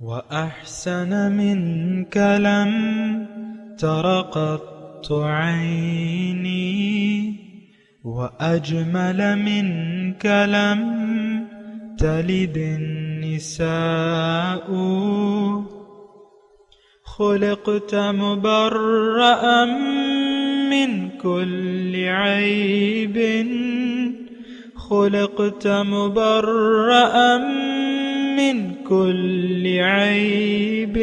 وأحسن منك لم تر قط عيني وأجمل منك لم تلد النساء خلقت مبرأ من كل عيب خلقت مبرأ من كل عيب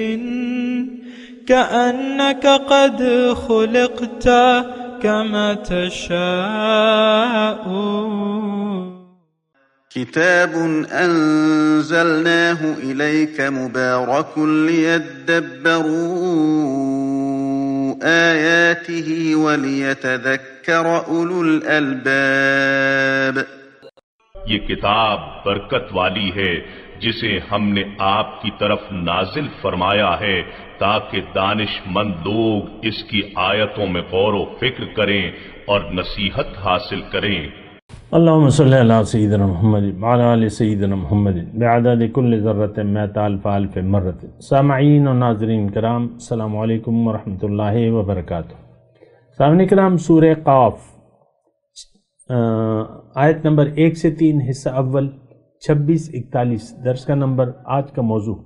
كأنك قد خلقت كما تشاء. كتاب أنزلناه إليك مبارك ليدبروا آياته وليتذكر أولو الألباب. یہ کتاب برکت والی ہے جسے ہم نے آپ کی طرف نازل فرمایا ہے تاکہ دانش مند لوگ اس کی آیتوں میں غور و فکر کریں اور نصیحت حاصل کریں. اللہم صلی علی سیدنا محمد وعلی آل سیدنا محمد بعدد کل ذرۃ مئۃ الف الف مرۃ. سامعین و ناظرین کرام، السلام علیکم ورحمۃ اللہ وبرکاتہ. سامعین کرام، سورہ قاف آیت نمبر 1 سے 3 حصہ اول 26-41 درس کا نمبر. آج کا موضوع،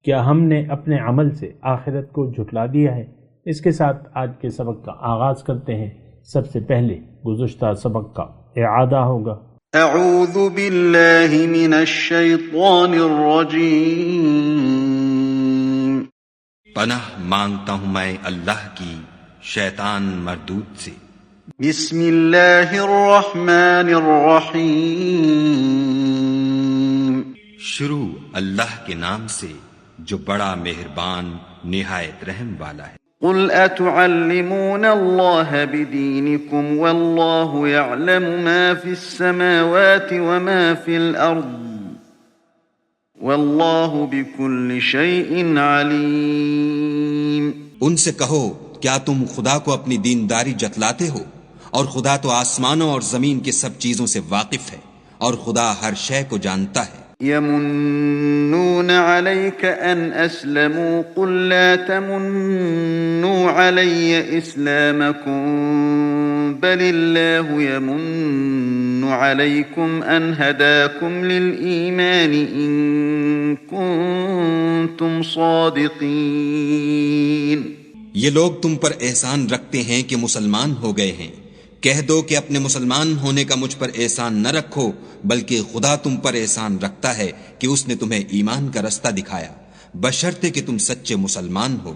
کیا ہم نے اپنے عمل سے آخرت کو جھٹلا دیا ہے؟ اس کے ساتھ آج کے سبق کا آغاز کرتے ہیں. سب سے پہلے گزشتہ سبق کا اعادہ ہوگا. اعوذ باللہ من الشیطان الرجیم. پناہ مانگتا ہوں میں اللہ کی شیطان مردود سے. بسم اللہ الرحمن الرحیم. شروع اللہ کے نام سے جو بڑا مہربان نہایت رحم والا ہے. قل اتعلمون اللہ بدینکم واللہ یعلم ما فی السماوات وما فی الارض واللہ بکل شیء علیم. ان سے کہو، کیا تم خدا کو اپنی دینداری جتلاتے ہو؟ اور خدا تو آسمانوں اور زمین کے سب چیزوں سے واقف ہے، اور خدا ہر شے کو جانتا ہے. يمنون عليك أن أسلموا قل لا تمنوا علي إسلامكم بل الله يمن عليكم أن هداكم للإيمان إن كنتم صادقين. یہ لوگ تم پر احسان رکھتے ہیں کہ مسلمان ہو گئے ہیں. کہہ دو کہ اپنے مسلمان ہونے کا مجھ پر احسان نہ رکھو، بلکہ خدا تم پر احسان رکھتا ہے کہ اس نے تمہیں ایمان کا رستہ دکھایا، بشرطے کہ تم سچے مسلمان ہو.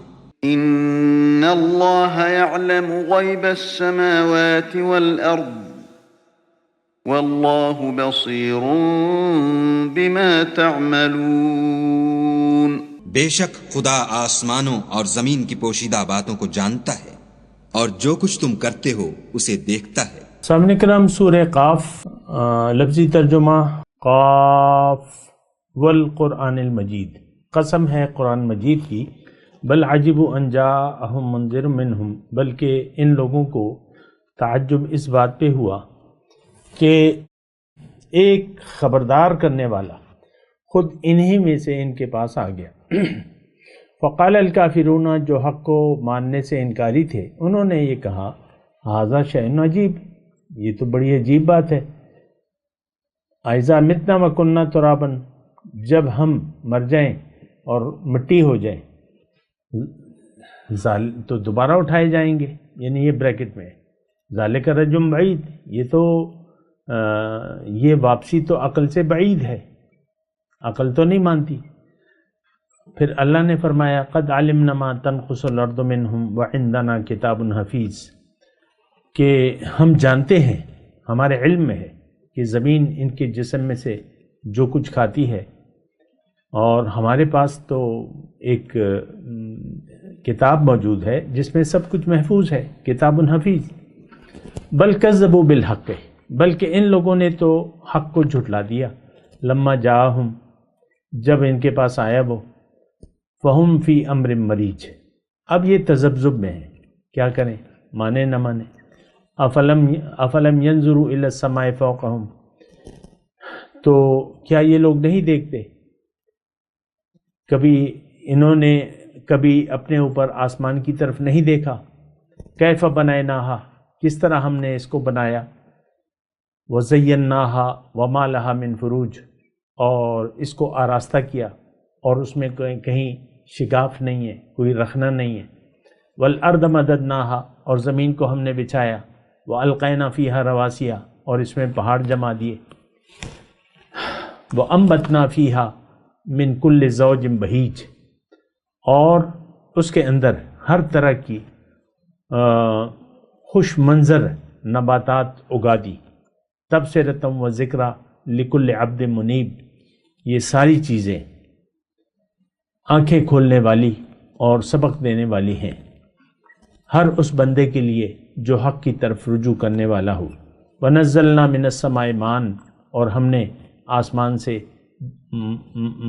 ان اللہ یعلم غیب السماوات والارض واللہ بصیر بما تعملون. بے شک خدا آسمانوں اور زمین کی پوشیدہ باتوں کو جانتا ہے اور جو کچھ تم کرتے ہو اسے دیکھتا ہے. سامعین کرام، سورہ قاف لفظی ترجمہ قاف والقرآن المجید، قسم ہے قرآن مجید کی. بل عجبوا ان جاءہم منذر منہم، بلکہ ان لوگوں کو تعجب اس بات پہ ہوا کہ ایک خبردار کرنے والا خود انہی میں سے ان کے پاس آ گیا. فقال الکافرون، جو حق کو ماننے سے انکاری تھے، انہوں نے یہ کہا ھذا شیء عجیب، یہ تو بڑی عجیب بات ہے. اذا متنا وکننا ترابا، جب ہم مر جائیں اور مٹی ہو جائیں تو دوبارہ اٹھائے جائیں گے. یعنی یہ بریکٹ میں ذالک رجم بعید، یہ تو یہ واپسی تو عقل سے بعید ہے، عقل تو نہیں مانتی. پھر اللہ نے فرمایا قد علمنا ما تنقص الارض منہم وعندنا کتاب حفیظ، کہ ہم جانتے ہیں، ہمارے علم میں ہے کہ زمین ان کے جسم میں سے جو کچھ کھاتی ہے، اور ہمارے پاس تو ایک کتاب موجود ہے جس میں سب کچھ محفوظ ہے، کتاب حفیظ. بل کذبوا بالحق، بلکہ ان لوگوں نے تو حق کو جھٹلا دیا. لما جاءہم، جب ان کے پاس آیا وہ، فہم فی امر مریج، اب یہ تذبذب میں ہیں، کیا کریں، مانے نہ مانے. افلم ینظروا الی السماء فوقہم، تو کیا یہ لوگ نہیں دیکھتے کبھی انہوں نے کبھی اپنے اوپر آسمان کی طرف نہیں دیکھا. کیف بنیناہا، کس طرح ہم نے اس کو بنایا. وزیناہا وما لہا من فروج، اور اس کو آراستہ کیا اور اس میں کہیں شگاف نہیں ہے، کوئی رخنا نہیں ہے. والارض مددناہا، اور زمین کو ہم نے بچھایا. والقینا فیہا رواسیہ، اور اس میں پہاڑ جما دیے. وانبتنا فیہا من کل زوج بہیج، اور اس کے اندر ہر طرح کی خوش منظر نباتات اگا دی. تبصرۃ و ذکریٰ لکل عبد منیب، یہ ساری چیزیں آنکھیں کھولنے والی اور سبق دینے والی ہیں ہر اس بندے کے لیے جو حق کی طرف رجوع کرنے والا ہو. ونزلنا من السماء ماء، اور ہم نے آسمان سے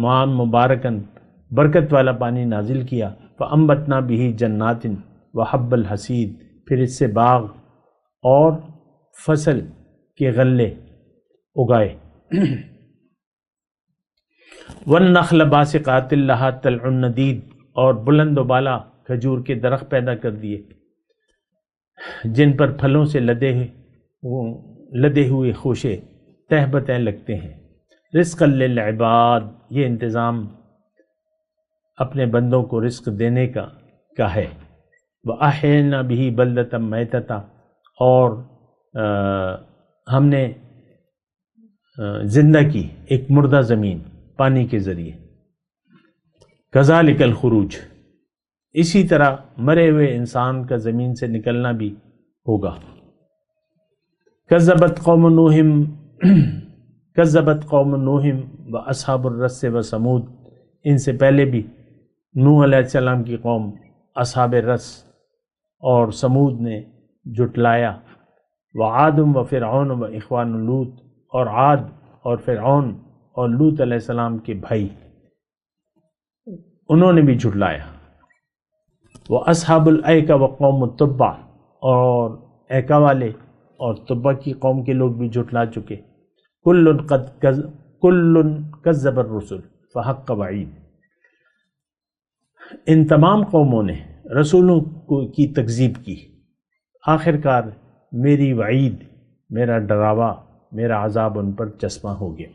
ماء مبارکن برکت والا پانی نازل کیا. فانبتنا به جنات وحب الحصید، پھر اس سے باغ اور فصل کے غلے اگائے. والنخل باسقات لہا طلع ندید، اور بلند و بالا کھجور کے درخت پیدا کر دیے جن پر پھلوں سے لدے ہوئے خوشے تہ بتہ لگتے ہیں. رزقا للعباد، یہ انتظام اپنے بندوں کو رزق دینے کا ہے. وَأَحْيَيْنَا بِهِ بَلْدَةً مَيْتَةً، اور ہم نے زندہ کی ایک مردہ زمین پانی کے ذریعے. کذالک الخروج، اسی طرح مرے ہوئے انسان کا زمین سے نکلنا بھی ہوگا. کذبت قوم نوح و اصحاب الرس و سمود، ان سے پہلے بھی نوح علیہ السلام کی قوم اصحاب رس اور سمود نے جھٹلایا. وعاد و فرعون و اخوان لوط، اور عاد اور فرعون اور لوط علیہ السلام کے بھائی انہوں نے بھی جھٹلایا. وَأَصْحَابُ الْأَيْكَةِ وَقَوْمُ التُّبَّعِ، اور ایکا والے اور تبع کی قوم کے لوگ بھی جھٹلا چکے. کُلٌّ کذب الرسل فحق وعید، ان تمام قوموں نے رسولوں کی تکذیب کی، آخر کار میری وعید، میرا ڈراوا، میرا عذاب ان پر چسپاں ہو گیا.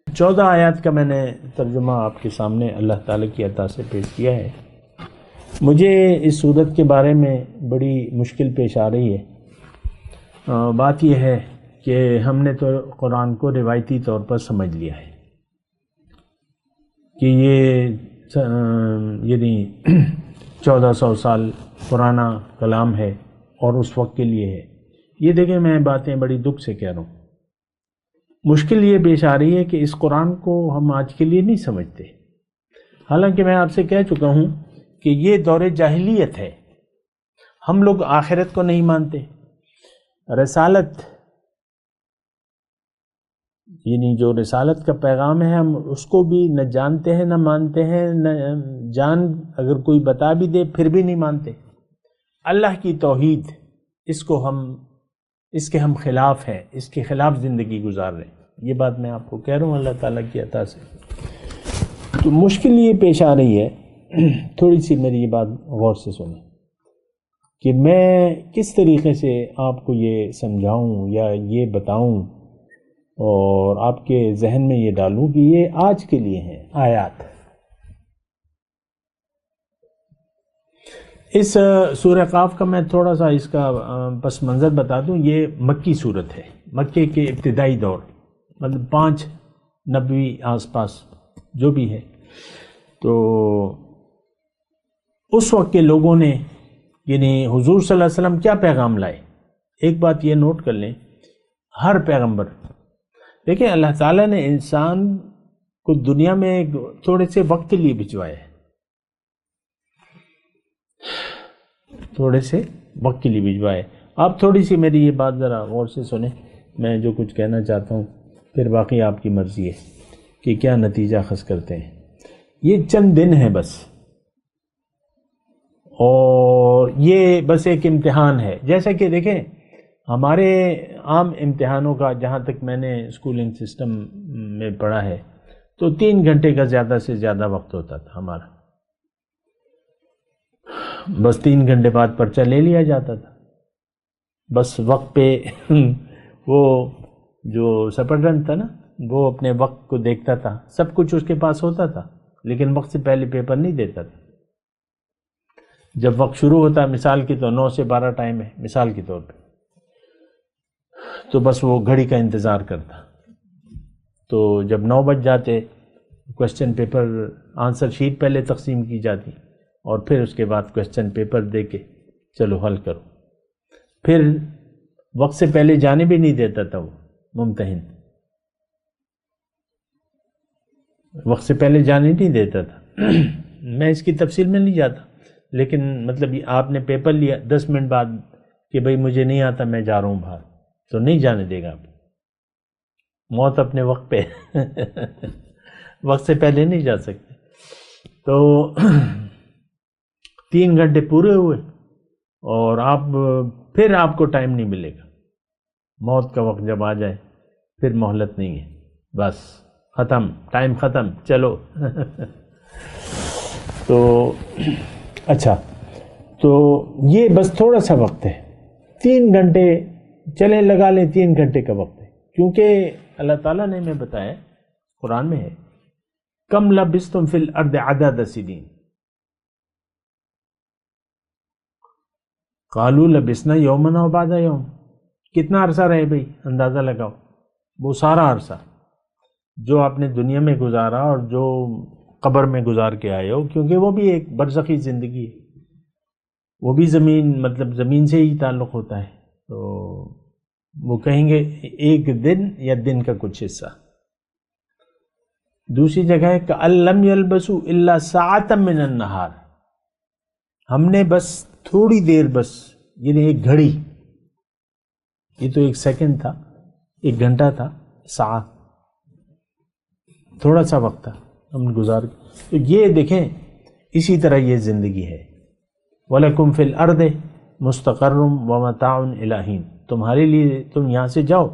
14 آیات کا میں نے ترجمہ آپ کے سامنے اللہ تعالیٰ کی عطا سے پیش کیا ہے. مجھے اس صورت کے بارے میں بڑی مشکل پیش آ رہی ہے. بات یہ ہے کہ ہم نے تو قرآن کو روایتی طور پر سمجھ لیا ہے کہ یہ یعنی 1400 سال پرانا کلام ہے اور اس وقت کے لیے ہے. یہ دیکھیں میں باتیں بڑی دکھ سے کہہ رہا ہوں. مشکل یہ پیش آ رہی ہے کہ اس قرآن کو ہم آج کے لیے نہیں سمجھتے، حالانکہ میں آپ سے کہہ چکا ہوں کہ یہ دور جاہلیت ہے. ہم لوگ آخرت کو نہیں مانتے، رسالت یعنی جو رسالت کا پیغام ہے ہم اس کو بھی نہ جانتے ہیں نہ مانتے ہیں، نہ اگر کوئی بتا بھی دے پھر بھی نہیں مانتے. اللہ کی توحید اس کے ہم خلاف ہیں، اس کے خلاف زندگی گزار رہے ہیں. یہ بات میں آپ کو کہہ رہا ہوں اللہ تعالیٰ کی عطا سے. تو مشکل یہ پیش آ رہی ہے، تھوڑی سی میری یہ بات غور سے سنیں کہ میں کس طریقے سے آپ کو یہ سمجھاؤں یا یہ بتاؤں اور آپ کے ذہن میں یہ ڈالوں کہ یہ آج کے لیے ہیں آیات. اس سورہ قاف کا میں تھوڑا سا اس کا پس منظر بتا دوں. یہ مکی صورت ہے، مکے کے ابتدائی دور، مطلب 5 نبوی آس پاس جو بھی ہے. تو اس وقت کے لوگوں نے یعنی حضور صلی اللہ علیہ وسلم کیا پیغام لائے. ایک بات یہ نوٹ کر لیں، ہر پیغمبر، دیکھیں اللہ تعالیٰ نے انسان کو دنیا میں تھوڑے سے وقت کے لیے بھجوایا ہے، تھوڑے سے وقت کے لیے بھجوایا. آپ تھوڑی سی میری یہ بات ذرا غور سے سنیں، میں جو کچھ کہنا چاہتا ہوں، پھر باقی آپ کی مرضی ہے کہ کیا نتیجہ اخذ کرتے ہیں. یہ چند دن ہیں بس، اور یہ بس ایک امتحان ہے. جیسا کہ دیکھیں ہمارے عام امتحانوں کا، جہاں تک میں نے اسکولنگ سسٹم میں پڑھا ہے، تو 3 گھنٹے کا زیادہ سے زیادہ وقت ہوتا تھا ہمارا، بس 3 گھنٹے بعد پرچہ لے لیا جاتا تھا، بس وقت پہ وہ جو سپرڈنٹ تھا نا وہ اپنے وقت کو دیکھتا تھا، سب کچھ اس کے پاس ہوتا تھا لیکن وقت سے پہلے پیپر نہیں دیتا تھا۔ جب وقت شروع ہوتا مثال کی تو 9 سے 12 ٹائم ہے مثال کے طور پہ، تو بس وہ گھڑی کا انتظار کرتا، تو جب 9 بج جاتے کویسچن پیپر آنسر شیٹ پہلے تقسیم کی جاتی اور پھر اس کے بعد کویسچن پیپر دے کے چلو حل کرو، پھر وقت سے پہلے جانے بھی نہیں دیتا تھا وہ ممتحن، وقت سے پہلے جانے نہیں دیتا تھا۔ میں اس کی تفصیل میں نہیں جاتا، لیکن مطلب آپ نے پیپر لیا 10 منٹ بعد کہ بھئی مجھے نہیں آتا میں جا رہا ہوں باہر، تو نہیں جانے دے گا آپ، موت اپنے وقت پہ وقت سے پہلے نہیں جا سکتے۔ تو 3 گھنٹے پورے ہوئے اور پھر آپ کو ٹائم نہیں ملے گا، موت کا وقت جب آ جائے پھر مہلت نہیں ہے، بس ختم، ٹائم ختم، چلو۔ تو اچھا، تو یہ بس تھوڑا سا وقت ہے، 3 گھنٹے چلیں لگا لیں، 3 گھنٹے کا وقت ہے، کیونکہ اللہ تعالیٰ نے ہمیں بتایا قرآن میں ہے کم لبثتم فی الارض عدد سنین قالوا لبثنا یوما و بعد یوم، کتنا عرصہ رہے بھائی اندازہ لگاؤ، وہ سارا عرصہ جو آپ نے دنیا میں گزارا اور جو قبر میں گزار کے آئے ہو، کیونکہ وہ بھی ایک برزخی زندگی ہے، وہ بھی زمین سے ہی تعلق ہوتا ہے، تو وہ کہیں گے ایک دن یا دن کا کچھ حصہ۔ دوسری جگہ ہے کہ لم یلبسوا الا ساعۃ من النہار، ہم نے بس تھوڑی دیر، بس یعنی ایک گھڑی، یہ تو 1 سیکنڈ تھا، 1 گھنٹہ تھا، ساعہ تھوڑا سا وقت تھا ہم گزار، تو یہ دیکھیں اسی طرح یہ زندگی ہے۔ وَلَكُمْ فِي الْأَرْضِ مُسْتَقَرٌّ وَمَتَاعٌ إِلَىٰ حِينٍ، تمہارے لیے، تم یہاں سے جاؤ،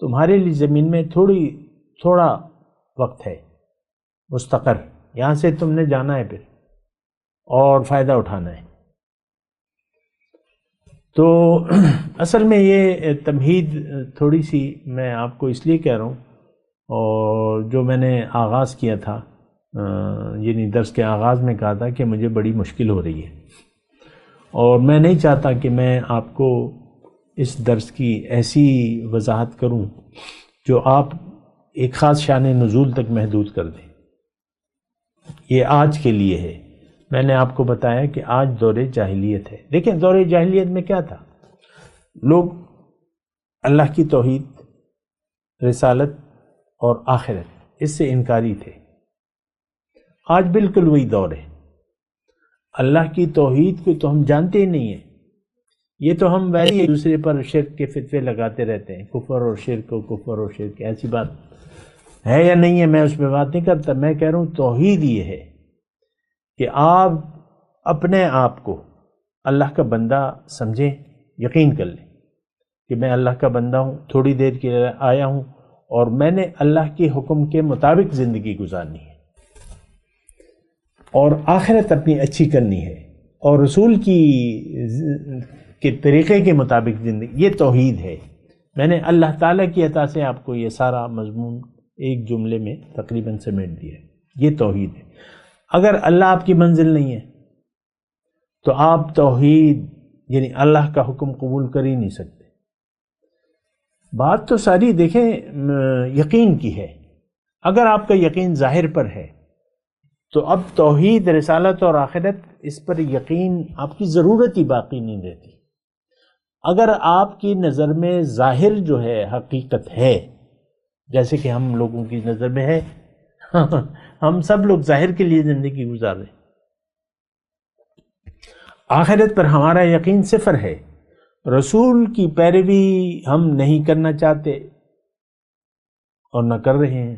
تمہارے لیے زمین میں تھوڑا وقت ہے، مستقر، یہاں سے تم نے جانا ہے پھر اور فائدہ اٹھانا ہے۔ تو اصل میں یہ تمہید تھوڑی سی میں آپ کو اس لیے کہہ رہا ہوں، اور جو میں نے آغاز کیا تھا، یعنی درس کے آغاز میں کہا تھا کہ مجھے بڑی مشکل ہو رہی ہے، اور میں نہیں چاہتا کہ میں آپ کو اس درس کی ایسی وضاحت کروں جو آپ ایک خاص شان نزول تک محدود کر دیں۔ یہ آج کے لیے ہے، میں نے آپ کو بتایا کہ آج دور جاہلیت ہے۔ دیکھیں دور جاہلیت میں کیا تھا، لوگ اللہ کی توحید، رسالت اور آخرت اس سے انکاری تھے۔ آج بالکل وہی دور ہے، اللہ کی توحید کو تو ہم جانتے ہی نہیں ہیں، یہ تو ہم ویسے ہی دوسرے پر شرک کے فتوے لگاتے رہتے ہیں، کفر اور شرک، ایسی بات ہے یا نہیں ہے میں اس پہ بات نہیں کرتا، میں کہہ رہا ہوں توحید یہ ہے کہ آپ اپنے آپ کو اللہ کا بندہ سمجھیں، یقین کر لیں کہ میں اللہ کا بندہ ہوں، تھوڑی دیر کے لیے آیا ہوں اور میں نے اللہ کے حکم کے مطابق زندگی گزارنی ہے اور آخرت اپنی اچھی کرنی ہے اور رسول کے طریقے کے مطابق زندگی، یہ توحید ہے۔ میں نے اللہ تعالیٰ کی عطا سے آپ کو یہ سارا مضمون ایک جملے میں تقریباً سمیٹ دیا ہے، یہ توحید ہے۔ اگر اللہ آپ کی منزل نہیں ہے تو آپ توحید یعنی اللہ کا حکم قبول کر ہی نہیں سکتے۔ بات تو ساری دیکھیں یقین کی ہے، اگر آپ کا یقین ظاہر پر ہے تو اب توحید، رسالت اور آخرت، اس پر یقین آپ کی ضرورت ہی باقی نہیں رہتی۔ اگر آپ کی نظر میں ظاہر جو ہے حقیقت ہے، جیسے کہ ہم لوگوں کی نظر میں ہے، ہم سب لوگ ظاہر کے لیے زندگی گزار رہے ہیں، آخرت پر ہمارا یقین صفر ہے، رسول کی پیروی ہم نہیں کرنا چاہتے اور نہ کر رہے ہیں۔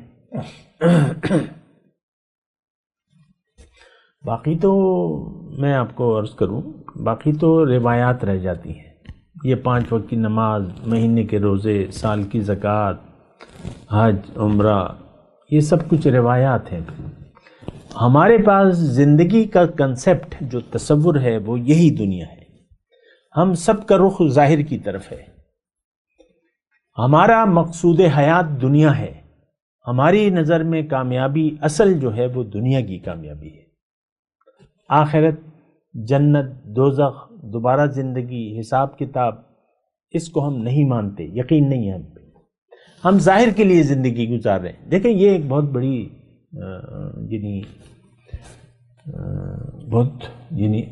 باقی تو میں آپ کو عرض کروں، باقی تو روایات رہ جاتی ہیں، یہ 5 وقت کی نماز، مہینے کے روزے، سال کی زکوٰۃ، حج، عمرہ، یہ سب کچھ روایات ہیں. ہمارے پاس زندگی کا کنسیپٹ جو تصور ہے وہ یہی دنیا ہے. ہم سب کا رخ ظاہر کی طرف ہے. ہمارا مقصود حیات دنیا ہے. ہماری نظر میں کامیابی اصل جو ہے وہ دنیا کی کامیابی ہے. آخرت، جنت، دوزخ، دوبارہ زندگی، حساب کتاب، اس کو ہم نہیں مانتے، یقین نہیں ہے ہم پہ. ہم ظاہر کے لیے زندگی گزار رہے ہیں. دیکھیں یہ ایک بہت بڑی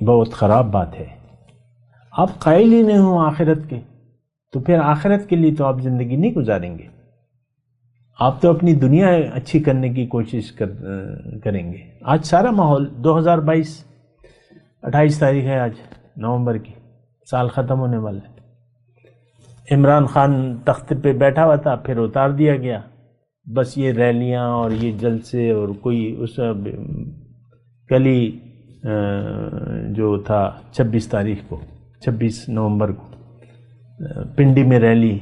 بہت خراب بات ہے. آپ قائل ہی نہیں ہوں آخرت کے، تو پھر آخرت کے لیے تو آپ زندگی نہیں گزاریں گے. آپ تو اپنی دنیا اچھی کرنے کی کوشش کریں گے. آج سارا ماحول 2022 28 تاریخ ہے آج نومبر کی، سال ختم ہونے والا ہے. عمران خان تخت پہ بیٹھا ہوا تھا، پھر اتار دیا گیا. بس یہ ریلیاں اور یہ جلسے اور کوئی اس کل ہی جو تھا 26 نومبر کو پنڈی میں ریلی،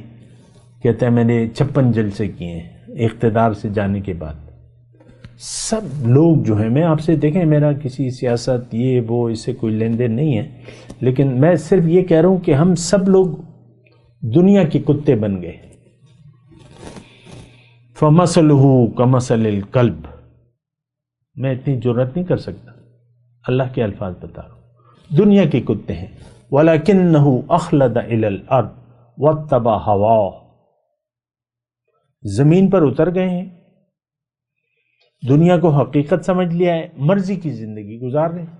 کہتا ہے میں نے 56 جلسے کیے ہیں اقتدار سے جانے کے بعد. سب لوگ جو ہیں، میں آپ سے دیکھیں میرا کسی سیاست یہ وہ اس سے کوئی لین دین نہیں ہے، لیکن میں صرف یہ کہہ رہا ہوں کہ ہم سب لوگ دنیا کے کتے بن گئے. فَمَثَلُهُ كَمَثَلِ الْكَلْبِ. میں اتنی جرأت نہیں کر سکتا، اللہ کے الفاظ بتا رہا ہوں. دنیا کے کتے ہیں. وَلَكِنَّهُ أَخْلَدَ إِلَى الْأَرْضِ وَاتَّبَعَ هَوَاهُ. زمین پر اتر گئے ہیں، دنیا کو حقیقت سمجھ لیا ہے، مرضی کی زندگی گزار رہے ہیں.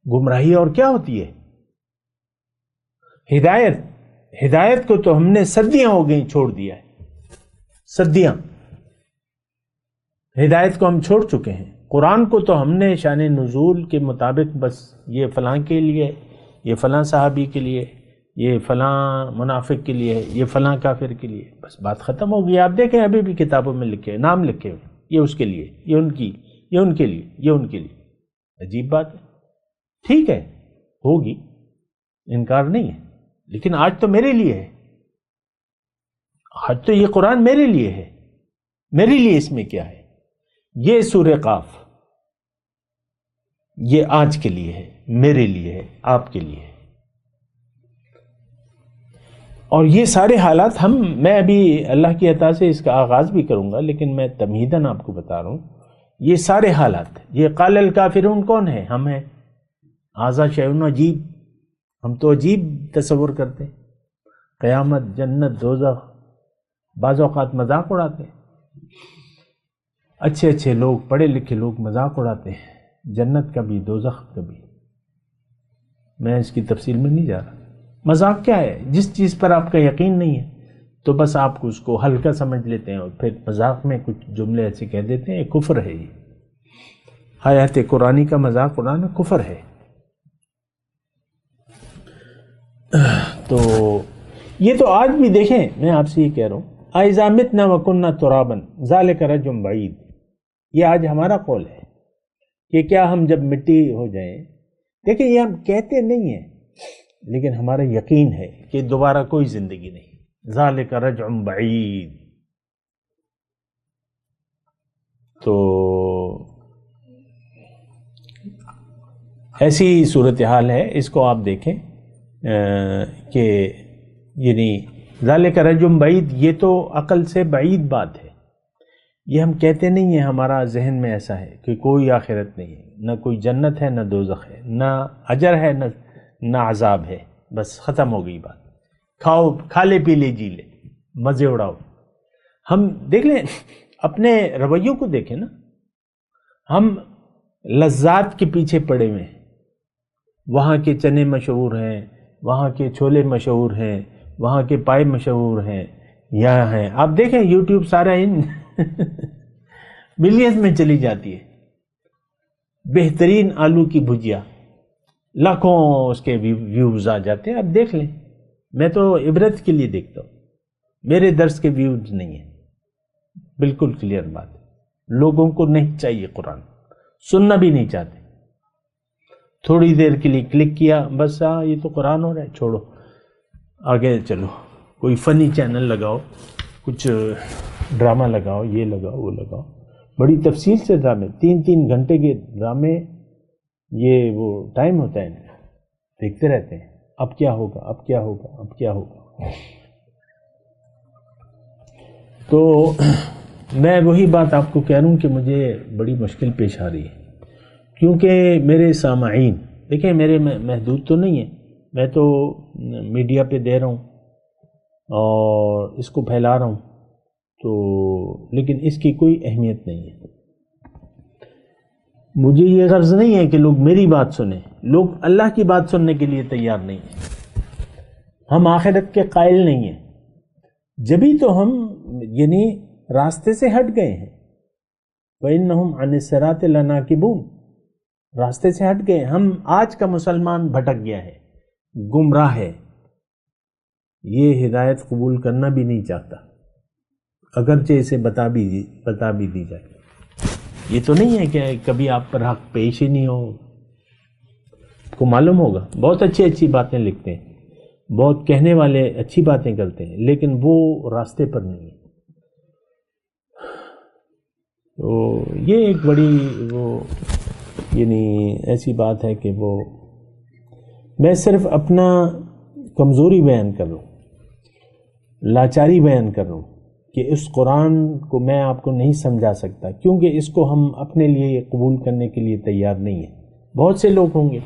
گمراہی اور کیا ہوتی ہے؟ ہدایت کو تو ہم نے صدیاں ہو گئی چھوڑ دیا ہے. صدیاں ہدایت کو ہم چھوڑ چکے ہیں. قرآن کو تو ہم نے شان نزول کے مطابق بس یہ فلاں کے لیے، یہ فلاں صحابی کے لیے، یہ فلاں منافق کے لیے، یہ فلاں کافر کے لیے، بس بات ختم ہو گئی. آپ دیکھیں ابھی بھی کتابوں میں لکھے نام لکھے ہوئے، یہ اس کے لیے، یہ ان کی، یہ ان کے لیے، یہ ان کے لیے. عجیب بات ہے. ٹھیک ہے ہوگی، انکار نہیں ہے، لیکن آج تو میرے لیے ہے. آج تو یہ قرآن میرے لیے ہے. میرے لیے اس میں کیا ہے؟ یہ سورہ قاف یہ آج کے لیے ہے، میرے لیے ہے، آپ کے لیے ہے. اور یہ سارے حالات میں ابھی اللہ کی عطا سے اس کا آغاز بھی کروں گا، لیکن میں تمہیداً آپ کو بتا رہا ہوں یہ سارے حالات. یہ قال الکافرون کون ہے؟ ہم ہیں. ھذا شیء عجیب. ہم تو عجیب تصور کرتے ہیں. قیامت، جنت، دوزخ، بعض اوقات مذاق اڑاتے ہیں. اچھے لوگ، پڑھے لکھے لوگ مذاق اڑاتے ہیں جنت کا بھی، دوزخ کا بھی. میں اس کی تفصیل میں نہیں جا رہا. مذاق کیا ہے؟ جس چیز پر آپ کا یقین نہیں ہے تو بس آپ اس کو ہلکا سمجھ لیتے ہیں اور پھر مذاق میں کچھ جملے ایسے کہہ دیتے ہیں. کفر ہے. یہ آیات قرآنی کا مذاق اڑانا کفر ہے. تو یہ تو آج بھی دیکھیں، میں آپ سے یہ کہہ رہا ہوں اَإِذَا مِتْنَا وَكُنَّا تُرَابًا ذَلِكَ رَجْعٌ بَعِيدٌ. یہ آج ہمارا قول ہے کہ کیا ہم جب مٹی ہو جائیں. دیکھیں یہ ہم کہتے نہیں ہیں، لیکن ہمارا یقین ہے کہ دوبارہ کوئی زندگی نہیں. ذَلِكَ رَجْعٌ بَعِيدٌ. تو ایسی صورتحال ہے. اس کو آپ دیکھیں کہ یعنی ذالک رجم بعید، یہ تو عقل سے بعید بات ہے. یہ ہم کہتے نہیں ہیں، ہمارا ذہن میں ایسا ہے کہ کوئی آخرت نہیں ہے، نہ کوئی جنت ہے، نہ دوزخ ہے، نہ اجر ہے، نہ عذاب ہے. بس ختم ہو گئی بات. کھاؤ، کھا لے، پی لے، جی لے، مزے اڑاؤ. ہم دیکھ لیں اپنے رویوں کو دیکھیں نا. ہم لذات کے پیچھے پڑے ہوئے ہیں. وہاں کے چنے مشہور ہیں، وہاں کے چھولے مشہور ہیں، وہاں کے پائے مشہور ہیں، یہاں ہیں. آپ دیکھیں یوٹیوب سارا ان ملینز میں چلی جاتی ہے. بہترین آلو کی بھجیا، لاکھوں اس کے ویوز آ جاتے ہیں. آپ دیکھ لیں. میں تو عبرت کے لیے دیکھتا ہوں، میرے درس کے ویوز نہیں ہیں. بالکل کلیئر بات ہے. لوگوں کو نہیں چاہیے قرآن، سننا بھی نہیں چاہتے. تھوڑی دیر کے لیے کلک کیا، بس یہ تو قرآن ہو رہا ہے، چھوڑو آگے چلو. کوئی فنی چینل لگاؤ، کچھ ڈرامہ لگاؤ، یہ لگاؤ، وہ لگاؤ، بڑی تفصیل سے ڈرامے، 3 گھنٹے کے ڈرامے، یہ وہ ٹائم ہوتا ہے، دیکھتے رہتے ہیں اب کیا ہوگا، اب کیا ہوگا، اب کیا ہوگا۔ تو میں وہی بات آپ کو کہہ رہا ہوں کہ مجھے بڑی مشکل پیش آ رہی ہے، کیونکہ میرے سامعین دیکھیں میرے محدود تو نہیں ہیں، میں تو میڈیا پہ دے رہا ہوں اور اس کو پھیلا رہا ہوں، تو لیکن اس کی کوئی اہمیت نہیں ہے۔ مجھے یہ غرض نہیں ہے کہ لوگ میری بات سنیں، لوگ اللہ کی بات سننے کے لیے تیار نہیں ہیں، ہم آخرت کے قائل نہیں ہیں، جبھی تو ہم یعنی راستے سے ہٹ گئے ہیں۔ وَإِنَّهُمْ عَنِ الصِّرَاطِ لَنَاكِبُونَ، راستے سے ہٹ گئے۔ ہم آج کا مسلمان بھٹک گیا ہے، گمراہ ہے، یہ ہدایت قبول کرنا بھی نہیں چاہتا، اگرچہ اسے بتا بھی دی جائے۔ یہ تو نہیں ہے کہ کبھی آپ پر حق پیش ہی نہیں ہو، کو معلوم ہوگا بہت اچھی باتیں لکھتے ہیں، بہت کہنے والے اچھی باتیں کرتے ہیں، لیکن وہ راستے پر نہیں ہے۔ تو یہ ایک بڑی وہ یعنی ایسی بات ہے کہ وہ میں صرف اپنا کمزوری بیان کر رہا ہوں، لاچاری بیان کر رہا ہوں کہ اس قرآن کو میں آپ کو نہیں سمجھا سکتا، کیونکہ اس کو ہم اپنے لیے قبول کرنے کے لیے تیار نہیں ہیں۔ بہت سے لوگ ہوں گے،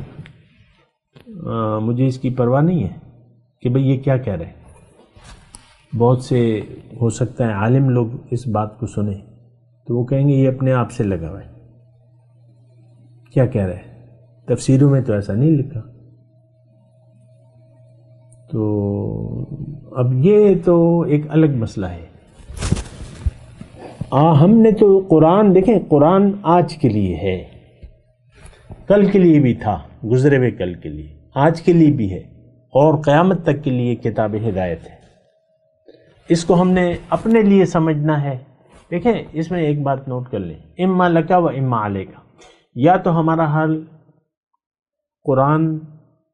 مجھے اس کی پرواہ نہیں ہے کہ بھئی یہ کیا کہہ رہے ہیں، بہت سے ہو سکتا ہے عالم لوگ اس بات کو سنیں تو وہ کہیں گے یہ اپنے آپ سے لگا ہوا ہے، کیا کہہ رہے ہیں، تفسیروں میں تو ایسا نہیں لکھا۔ تو اب یہ تو ایک الگ مسئلہ ہے۔ ہم نے تو قرآن دیکھیں، قرآن آج کے لیے ہے، کل کے لیے بھی تھا، گزرے ہوئے کل کے لیے، آج کے لیے بھی ہے، اور قیامت تک کے لیے کتاب ہدایت ہے۔ اس کو ہم نے اپنے لیے سمجھنا ہے۔ دیکھیں اس میں ایک بات نوٹ کر لیں، اما لکا و اما علیکا، یا تو ہمارا حال قرآن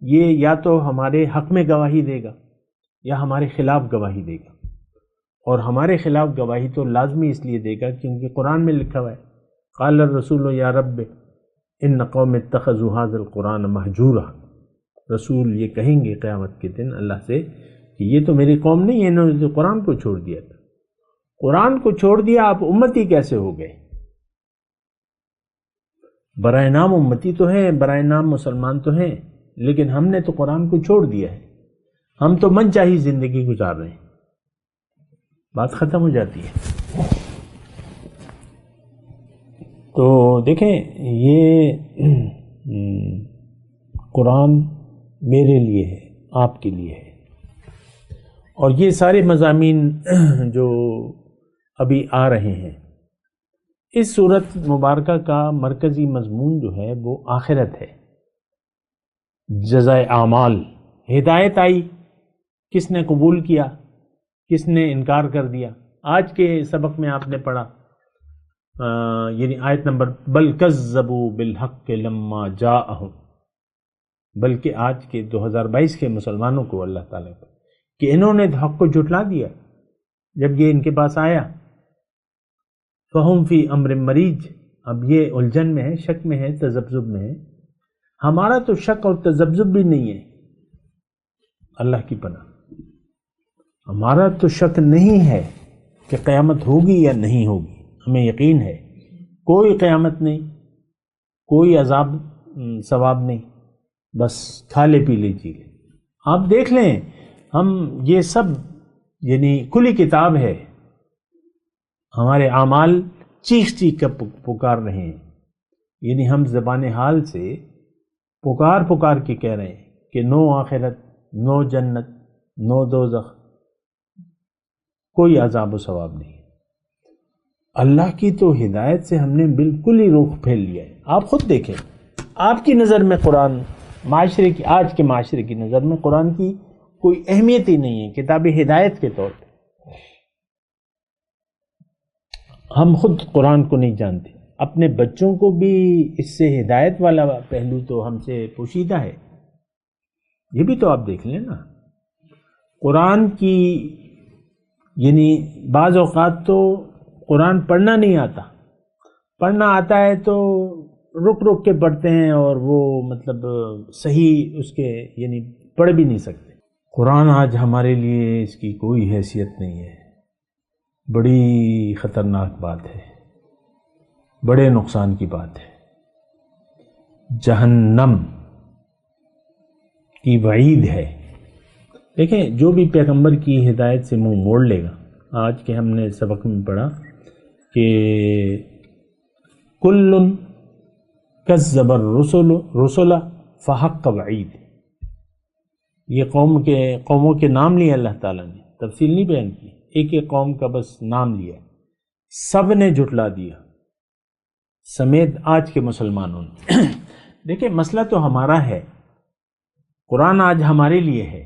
یہ یا تو ہمارے حق میں گواہی دے گا یا ہمارے خلاف گواہی دے گا، اور ہمارے خلاف گواہی تو لازمی اس لیے دے گا کیونکہ قرآن میں لکھا ہوا ہے قال الرسول یا رب ان قوم اتخذوا هذا القرآن مہجورا، رسول یہ کہیں گے قیامت کے دن اللہ سے کہ یہ تو میری قوم نہیں ہے، انہوں نے تو قرآن کو چھوڑ دیا تھا، قرآن کو چھوڑ دیا، آپ امتی کیسے ہو گئے؟ برائے نام امتی تو ہیں، برائے نام مسلمان تو ہیں، لیکن ہم نے تو قرآن کو چھوڑ دیا ہے، ہم تو من چاہی زندگی گزار رہے ہیں، بات ختم ہو جاتی ہے۔ تو دیکھیں یہ قرآن میرے لیے ہے، آپ کے لیے ہے، اور یہ سارے مضامین جو ابھی آ رہے ہیں، اس سورت مبارکہ کا مرکزی مضمون جو ہے وہ آخرت ہے، جزائے اعمال۔ ہدایت آئی، کس نے قبول کیا، کس نے انکار کر دیا۔ آج کے سبق میں آپ نے پڑھا یعنی آیت نمبر بل کذبوا بالحق لما جاءہم، بلکہ آج کے 2022 کے مسلمانوں کو اللہ تعالیٰ کو کہ انہوں نے حق کو جھٹلا دیا جب یہ ان کے پاس آیا۔ فہم فی امر مریج، اب یہ الجھن میں ہے، شک میں ہے، تذبذب میں ہے۔ ہمارا تو شک اور تذبذب بھی نہیں ہے، اللہ کی پناہ، ہمارا تو شک نہیں ہے کہ قیامت ہوگی یا نہیں ہوگی، ہمیں یقین ہے کوئی قیامت نہیں، کوئی عذاب ثواب نہیں، بس کھا لے پی لے جی لے۔ آپ دیکھ لیں ہم یہ سب یعنی کھلی کتاب ہے، ہمارے اعمال چیخ چیخ کر پکار رہے ہیں، یعنی ہم زبان حال سے پکار کے کہہ رہے ہیں کہ نو آخرت، نو جنت، نو دوزخ، کوئی عذاب و ثواب نہیں۔ اللہ کی تو ہدایت سے ہم نے بالکل ہی رخ پھیر لیا ہے۔ آپ خود دیکھیں، آپ کی نظر میں قرآن معاشرے کی، آج کے معاشرے کی نظر میں قرآن کی کوئی اہمیت ہی نہیں ہے کتاب ہدایت کے طور پہ۔ ہم خود قرآن کو نہیں جانتے، اپنے بچوں کو بھی اس سے ہدایت والا پہلو تو ہم سے پوشیدہ ہے۔ یہ بھی تو آپ دیکھ لیں نا، قرآن کی یعنی بعض اوقات تو قرآن پڑھنا نہیں آتا، پڑھنا آتا ہے تو رک رک کے پڑھتے ہیں اور وہ مطلب صحیح اس کے یعنی پڑھ بھی نہیں سکتے۔ قرآن آج ہمارے لیے اس کی کوئی حیثیت نہیں ہے، بڑی خطرناک بات ہے، بڑے نقصان کی بات ہے۔ جہنم کی وعید ہے۔ دیکھیں جو بھی پیغمبر کی ہدایت سے منہ موڑ لے گا، آج کے ہم نے سبق میں پڑھا کہ کل کذب الرسل فحق وعید، یہ قوموں کے نام لیے اللہ تعالیٰ نے، تفصیل نہیں بیان کی، ایک ایک قوم کا بس نام لیا، سب نے جھٹلا دیا سمیت آج کے مسلمانوں نے۔ دیکھیں مسئلہ تو ہمارا ہے، قرآن آج ہمارے لیے ہے،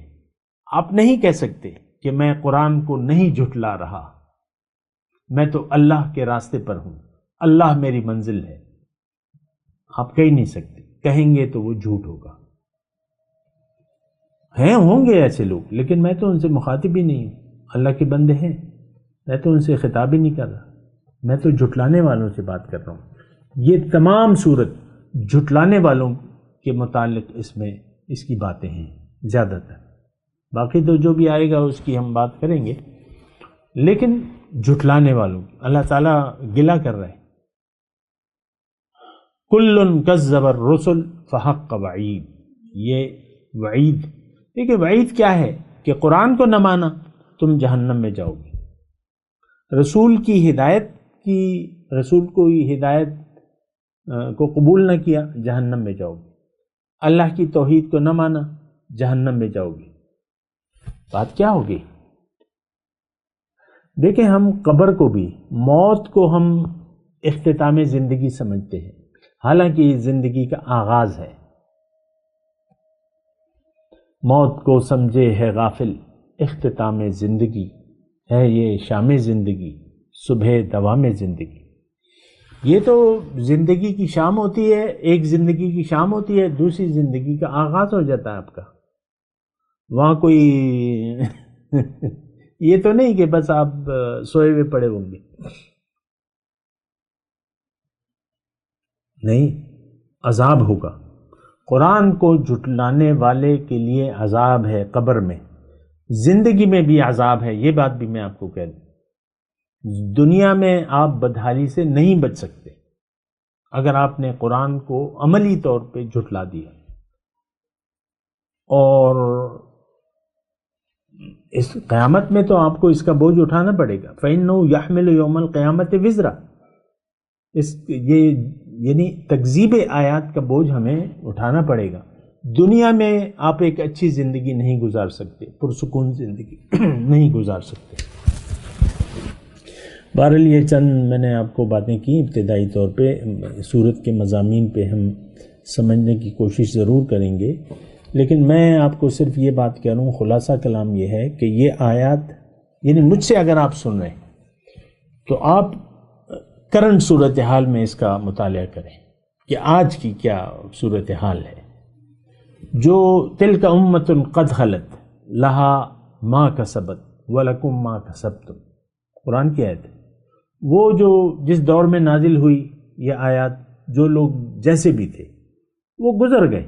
آپ نہیں کہہ سکتے کہ میں قرآن کو نہیں جھٹلا رہا، میں تو اللہ کے راستے پر ہوں، اللہ میری منزل ہے، آپ کہہ نہیں سکتے، کہیں گے تو وہ جھوٹ ہوگا۔ ہوں گے ایسے لوگ، لیکن میں تو ان سے مخاطب ہی نہیں ہوں، اللہ کے بندے ہیں، میں تو ان سے خطاب ہی نہیں کر رہا، میں تو جھٹلانے والوں سے بات کر رہا ہوں۔ یہ تمام صورت جھٹلانے والوں کے متعلق اس کی باتیں ہیں زیادہ تر، باقی تو جو بھی آئے گا اس کی ہم بات کریں گے، لیکن جھٹلانے والوں کی اللہ تعالیٰ گلہ کر رہے ہیں۔ کل کذب الرسل فحق وعید، یہ وعید، دیکھیں وعید کیا ہے کہ قرآن کو نہ مانا تم جہنم میں جاؤ گے، رسول کی ہدایت کو قبول نہ کیا جہنم میں جاؤ گے، اللہ کی توحید کو نہ مانا جہنم میں جاؤ گے۔ بات کیا ہوگی؟ دیکھیں ہم قبر کو بھی، موت کو ہم اختتام زندگی سمجھتے ہیں، حالانکہ یہ زندگی کا آغاز ہے۔ موت کو سمجھے ہے غافل، اختتام زندگی ہے یہ شام زندگی، صبح دوام زندگی۔ یہ تو زندگی کی شام ہوتی ہے، ایک زندگی کی شام ہوتی ہے، دوسری زندگی کا آغاز ہو جاتا ہے آپ کا۔ وہاں کوئی یہ تو نہیں کہ بس آپ سوئے ہوئے پڑے ہوں گے، نہیں، عذاب ہوگا۔ قرآن کو جھٹلانے والے کے لیے عذاب ہے قبر میں، زندگی میں بھی عذاب ہے، یہ بات بھی میں آپ کو کہہ دوں۔ دنیا میں آپ بدحالی سے نہیں بچ سکتے اگر آپ نے قرآن کو عملی طور پہ جھٹلا دیا، اور اس قیامت میں تو آپ کو اس کا بوجھ اٹھانا پڑے گا۔ فَإِنَّهُ يَحْمِلُ يَوْمَ الْقِيَامَةِ وِزْرًا، یہ یعنی تکذیب آیات کا بوجھ ہمیں اٹھانا پڑے گا۔ دنیا میں آپ ایک اچھی زندگی نہیں گزار سکتے، پرسکون زندگی نہیں گزار سکتے۔ بہرحال یہ چند میں نے آپ کو باتیں کی ابتدائی طور پہ، سورت کے مضامین پہ ہم سمجھنے کی کوشش ضرور کریں گے، لیکن میں آپ کو صرف یہ بات کہہ رہا ہوں، خلاصہ کلام یہ ہے کہ یہ آیات یعنی مجھ سے اگر آپ سن رہے ہیں تو آپ کرنٹ صورتحال میں اس کا مطالعہ کریں کہ آج کی کیا صورتحال ہے۔ جو تلک امۃ قد خلت لہا ما کسبت ولکم ما کسبتم، قرآن کی آیت ہے، وہ جو جس دور میں نازل ہوئی یہ آیات، جو لوگ جیسے بھی تھے وہ گزر گئے،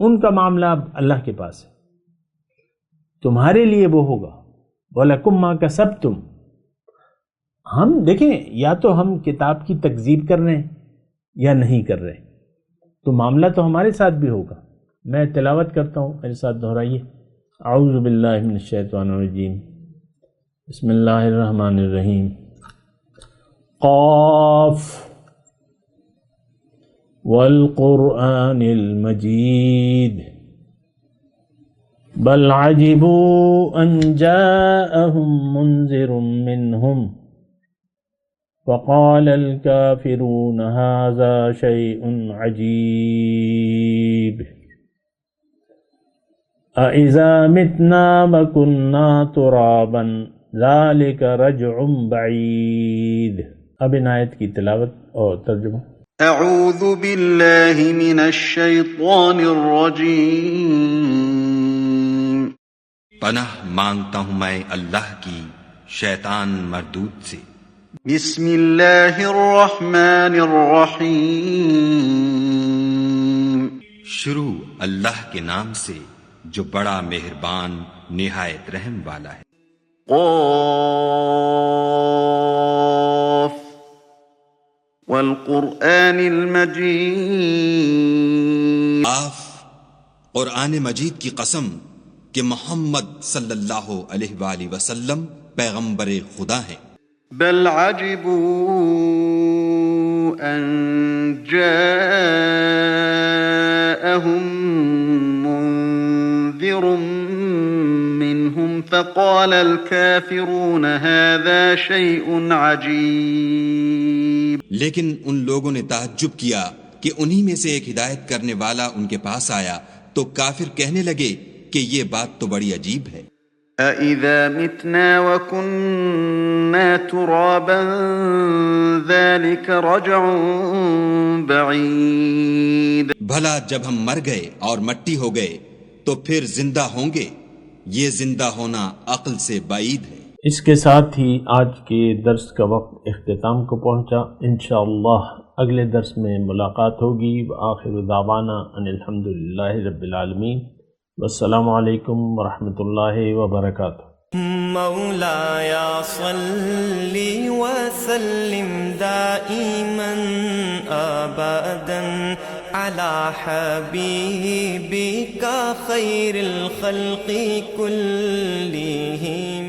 ان کا معاملہ اب اللہ کے پاس ہے، تمہارے لیے وہ ہوگا وَلَكُمْ مَا كَسَبْتُمْ۔ ہم دیکھیں یا تو ہم کتاب کی تکذیب کر رہے ہیں یا نہیں کر رہے، تو معاملہ تو ہمارے ساتھ بھی ہوگا۔ میں تلاوت کرتا ہوں، میرے ساتھ دہرائیے۔ اعوذ باللہ من الشیطان الرجیم، بسم اللہ الرحمن الرحیم۔ قاف والقرآن المجید بل عجبوا ان جاءهم منذر منهم وقال الكافرون هذا شيء عجيب أإذا متنا وكنا ترابا ذلك رجع بعيد۔ اب ان آیت کی تلاوت اور ترجمہ۔ اعوذ باللہ من الشیطان الرجیم۔ پناہ مانگتا ہوں میں اللہ کی شیطان مردود سے۔ بسم اللہ الرحمن الرحیم، شروع اللہ کے نام سے جو بڑا مہربان نہایت رحم والا ہے۔ قاف والقرآن المجید، قاف قرآن مجید کی قسم کہ محمد صلی اللہ علیہ وآلہ وسلم پیغمبر خدا ہیں۔ بل عجبوا ان جاءهم منذر منهم فقال الكافرون هذا شيء عجيب، لیکن ان لوگوں نے تعجب کیا کہ انہی میں سے ایک ہدایت کرنے والا ان کے پاس آیا تو کافر کہنے لگے کہ یہ بات تو بڑی عجیب ہے۔ أَإِذَا مِتْنَا وَكُنَّا تُرَابًا ذَلِكَ رَجْعٌ بَعِيدٌ، بھلا جب ہم مر گئے اور مٹی ہو گئے تو پھر زندہ ہوں گے؟ یہ زندہ ہونا عقل سے بعید ہے۔ اس کے ساتھ ہی آج کے درس کا وقت اختتام کو پہنچا۔ انشاءاللہ اگلے درس میں ملاقات ہوگی۔ وآخر دعوانا ان الحمدللہ رب العالمین، والسلام علیکم ورحمۃ اللہ وبرکاتہ۔ مولایا صلی وسلم دائما ابدا علی حبیبک خیر الخلق کلہم۔